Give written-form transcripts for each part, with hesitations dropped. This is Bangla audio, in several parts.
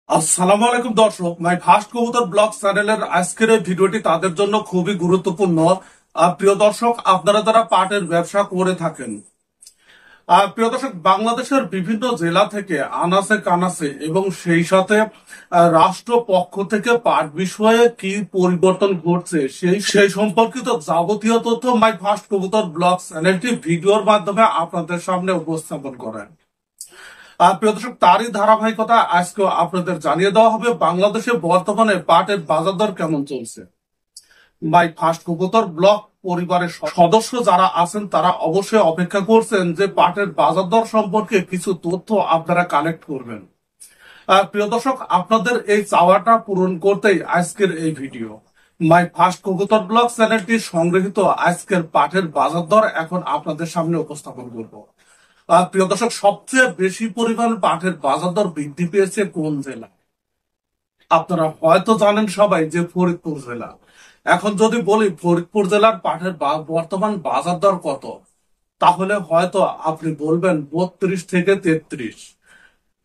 আসসালামু আলাইকুম দর্শক, মাই ফার্স্ট কবুতর ব্লগ চ্যানেলের আজকের এই ভিডিওটি তাদের জন্য খুবই গুরুত্বপূর্ণ। প্রিয় দর্শক, আপনারা যারা পাটের ব্যবসা করে থাকেন, প্রিয় দর্শক, বাংলাদেশের বিভিন্ন জেলা থেকে আনাচে কানাচে এবং সেই সাথে রাষ্ট্র পক্ষ থেকে পাট বিষয়ে কি পরিবর্তন ঘটছে সেই সম্পর্কিত যাবতীয় তথ্য মাই ফার্স্ট কবুতর ব্লগ চ্যানেলটি ভিডিওর মাধ্যমে আপনাদের সামনে উপস্থাপন করেন। প্রিয় দর্শক, তারই ধারাবাহিকতা আজকেও আপনাদের জানিয়ে দেওয়া হবে বাংলাদেশে বর্তমানে পাটের বাজার দর কেমন চলছে। মাই ফার্স্ট কবুতর ব্লগ পরিবারের সদস্য যারা আছেন তারা অবশ্যই অপেক্ষা করছেন যে পাটের বাজার দর সম্পর্কে কিছু তথ্য আপনারা কালেক্ট করবেন। প্রিয় দর্শক, আপনাদের এই চাওয়াটা পূরণ করতেই আজকের এই ভিডিও। মাই ফার্স্ট কবুতর ব্লগ চ্যানেলটি সংগৃহীত আজকের পাটের বাজার দর এখন আপনাদের সামনে উপস্থাপন করব। প্রিয় দর্শক, সবচেয়ে বেশি পরিমাণ পাটের বাজার দর বৃদ্ধি পেয়েছে কোন জেলা? আপনারা হয়তো জানেন সবাই যে ফরিদপুর জেলা। এখন যদি বলি ফরিদপুর জেলার পাটের বর্তমান বাজার দর কত, তাহলে হয়তো আপনি বলবেন 32 থেকে 33।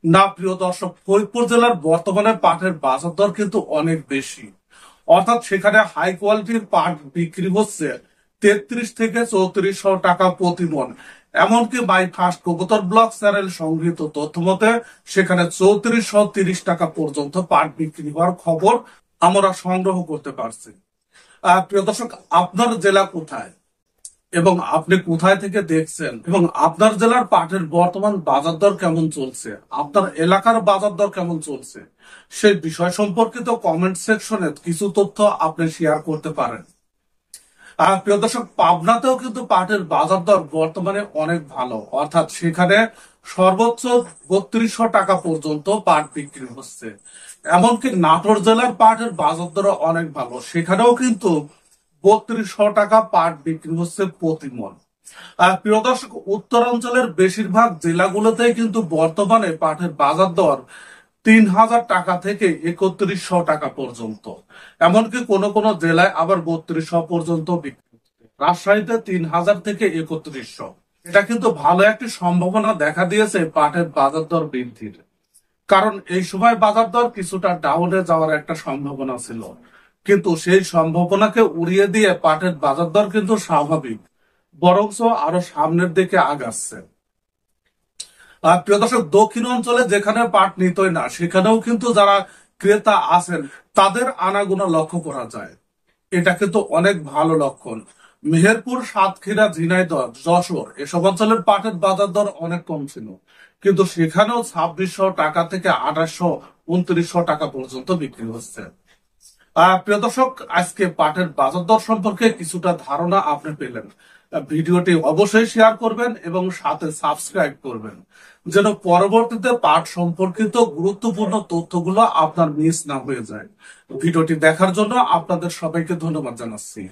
না প্রিয় দর্শক, ফরিদপুর জেলার বর্তমানে পাটের বাজার দর কিন্তু অনেক বেশি। অর্থাৎ সেখানে হাই কোয়ালিটির পাট বিক্রি হচ্ছে 33 থেকে 3400 টাকা প্রতি মন। এমনকি মাই ফার্স্ট কবুতর ব্লগ চ্যানেল সংগৃহীত তথ্য মতে সেখানে 3430 টাকা পর্যন্ত পাট বিক্রি হওয়ার খবর আমরা সংগ্রহ করতে পারছি। প্রিয় দর্শক, আপনার জেলা কোথায় এবং আপনি কোথায় থেকে দেখছেন এবং আপনার জেলার পাটের বর্তমান বাজার দর কেমন চলছে, আপনার এলাকার বাজার দর কেমন চলছে, সেই বিষয় সম্পর্কিত কমেন্ট সেকশনে কিছু তথ্য আপনি শেয়ার করতে পারেন। প্রিয় দর্শক, পাবনাতেও কিন্তু পাটের বাজার দর বর্তমানে অনেক ভালো। অর্থাৎ সেখানে সর্বোচ্চ 3200 টাকা পর্যন্ত পাট বিক্রি হচ্ছে। এমনকি নাটোর জেলার পাটের বাজার দর অনেক ভালো, সেখানেও কিন্তু 3200 টাকা পাট বিক্রি হচ্ছে প্রতি মণ। প্রিয় দর্শক, উত্তরাঞ্চলের বেশিরভাগ জেলাগুলোতেই কিন্তু বর্তমানে পাটের বাজার দর 3000 টাকা থেকে 3100 টাকা পর্যন্ত। এমনকি কোন কোন জেলায় আবার 3200 পর্যন্ত বিক্রি হচ্ছে। রাজশাহীতে 3000 থেকে 3100। এটা কিন্তু ভালো একটি সম্ভাবনা দেখা দিয়েছে পাটের বাজার দর বৃদ্ধির। কারণ এই সময় বাজার দর কিছুটা ডাউনে যাওয়ার একটা সম্ভাবনা ছিল, কিন্তু সেই সম্ভাবনাকে উড়িয়ে দিয়ে পাটের বাজার দর কিন্তু স্বাভাবিক, বরঞ্চ আরো সামনের দিকে আগাচ্ছে। প্রিয় দর্শক, দক্ষিণ অঞ্চলে যেখানে পাট নিতই না সেখানেও কিন্তু যারা ক্রেতা আছেন তাদের আনাগোনা লক্ষ্য করা যায়। এটা কিন্তু অনেক ভালো লক্ষণ। মেহেরপুর, সাতক্ষীরা, ঝিনাইদহ, যশোর এসব অঞ্চলের পাটের বাজার দর অনেক কম ছিল, কিন্তু সেখানেও 2600 টাকা থেকে 2800-2900 টাকা পর্যন্ত বিক্রি হচ্ছে। প্রিয় দর্শক, আজকে পাটের বাজার দর সম্পর্কে কিছুটা ধারণা আপনি পেলেন। ভিডিওটি অবশ্যই শেয়ার করবেন এবং সাথে সাবস্ক্রাইব করবেন, যেন পরবর্তীতে পাট সম্পর্কিত গুরুত্বপূর্ণ তথ্যগুলো আপনার মিস না হয়ে যায়। ভিডিওটি দেখার জন্য আপনাদের সবাইকে ধন্যবাদ জানাচ্ছি।